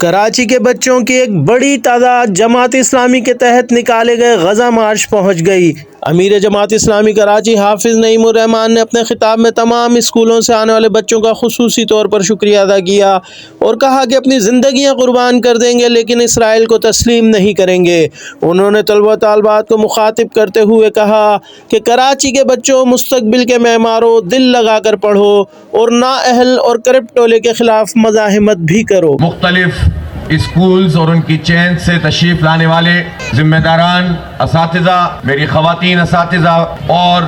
کراچی کے بچوں کی ایک بڑی تعداد جماعت اسلامی کے تحت نکالے گئے غزہ مارچ پہنچ گئی۔ امیر جماعت اسلامی کراچی حافظ نعیم الرحمان نے اپنے خطاب میں تمام اسکولوں سے آنے والے بچوں کا خصوصی طور پر شکریہ ادا کیا اور کہا کہ اپنی زندگیاں قربان کر دیں گے لیکن اسرائیل کو تسلیم نہیں کریں گے۔ انہوں نے طلبہ و طالبات کو مخاطب کرتے ہوئے کہا کہ کراچی کے بچوں، مستقبل کے معماروں، دل لگا کر پڑھو اور نااہل اور کرپٹ ٹولے کے خلاف مزاحمت بھی کرو۔ مختلف اسکولز اور ان کی چین سے تشریف لانے والے ذمہ داران، اساتذہ، میری خواتین اساتذہ اور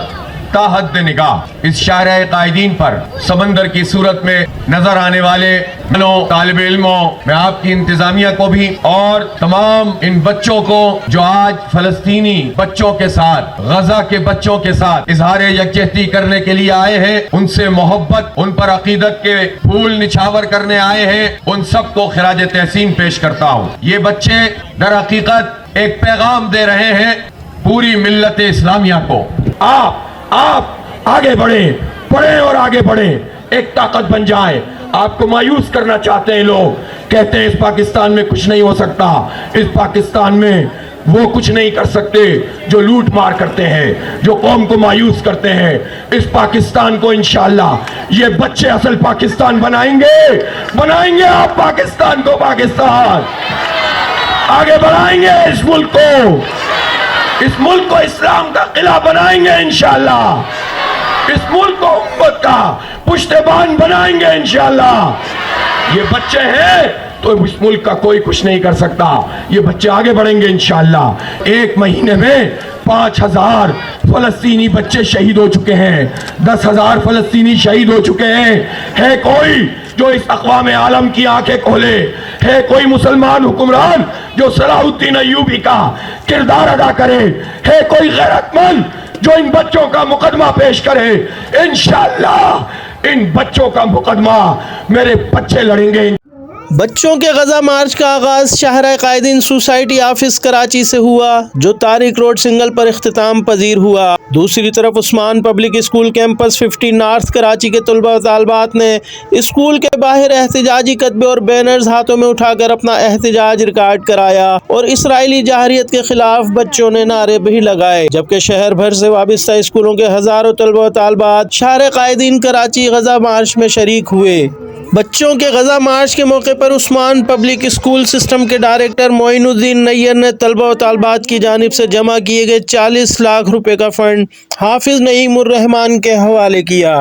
تا حد نگاہ اس شاہراہ قائدین پر سمندر کی صورت میں نظر آنے والے طالب علموں، میں آپ کی انتظامیہ کو بھی اور تمام ان بچوں کو جو آج فلسطینی بچوں کے ساتھ، غزہ کے بچوں کے ساتھ اظہار یکجہتی کرنے کے لیے آئے ہیں، ان سے محبت، ان پر عقیدت کے پھول نچھاور کرنے آئے ہیں، ان سب کو خراج تحسین پیش کرتا ہوں۔ یہ بچے در حقیقت ایک پیغام دے رہے ہیں پوری ملت اسلامیہ کو، آپ آگے بڑھیں، پڑھیں اور آگے بڑھیں، ایک طاقت بن جائیں۔ آپ کو مایوس کرنا چاہتے ہیں لوگ، کہتے ہیں اس پاکستان میں کچھ نہیں ہو سکتا، اس پاکستان میں وہ کچھ نہیں کر سکتے جو لوٹ مار کرتے ہیں، جو قوم کو مایوس کرتے ہیں۔ اس پاکستان کو انشاءاللہ یہ بچے اصل پاکستان بنائیں گے آپ پاکستان کو، پاکستان آگے بڑھائیں گے، اس ملک کو اسلام کا قلعہ بنائیں گے انشاءاللہ، اس ملک کو امت کا پشتبان بنائیں گے انشاءاللہ۔ یہ بچے ہیں تو اس ملک کا کوئی کچھ نہیں کر سکتا، یہ بچے آگے بڑھیں گے انشاءاللہ۔ ایک مہینے میں 5000 فلسطینی بچے شہید ہو چکے ہیں، 10,000 فلسطینی شہید ہو چکے ہیں۔ ہے کوئی جو اس اقوام عالم کی آنکھیں کھولے؟ ہے کوئی مسلمان حکمران جو صلاح الدین ایوبی کا کردار ادا کرے؟ ہے کوئی غیرت مند جو ان بچوں کا مقدمہ پیش کرے؟ انشاءاللہ ان بچوں کا مقدمہ میرے بچے لڑیں گے۔ بچوں کے غزہ مارچ کا آغاز شاہراہ قائدین سوسائٹی آفس کراچی سے ہوا جو طارق روڈ سنگل پر اختتام پذیر ہوا۔ دوسری طرف Usman public school campus 50 north Karachi کے طلبہ و طالبات نے اسکول کے باہر احتجاجی کتبے اور بینرز ہاتھوں میں اٹھا کر اپنا احتجاج ریکارڈ کرایا اور اسرائیلی جارحیت کے خلاف بچوں نے نعرے بھی لگائے، جبکہ شہر بھر سے وابستہ اسکولوں کے ہزاروں طلبہ و طالبات شاہراہ قائدین کراچی غزہ مارچ میں شریک ہوئے۔ بچوں کے غزہ مارچ کے موقع پر عثمان پبلک اسکول سسٹم کے ڈائریکٹر معین الدین نیر نے طلبہ و طالبات کی جانب سے جمع کیے گئے 40 لاکھ روپے کا فنڈ حافظ نعیم الرحمان کے حوالے کیا۔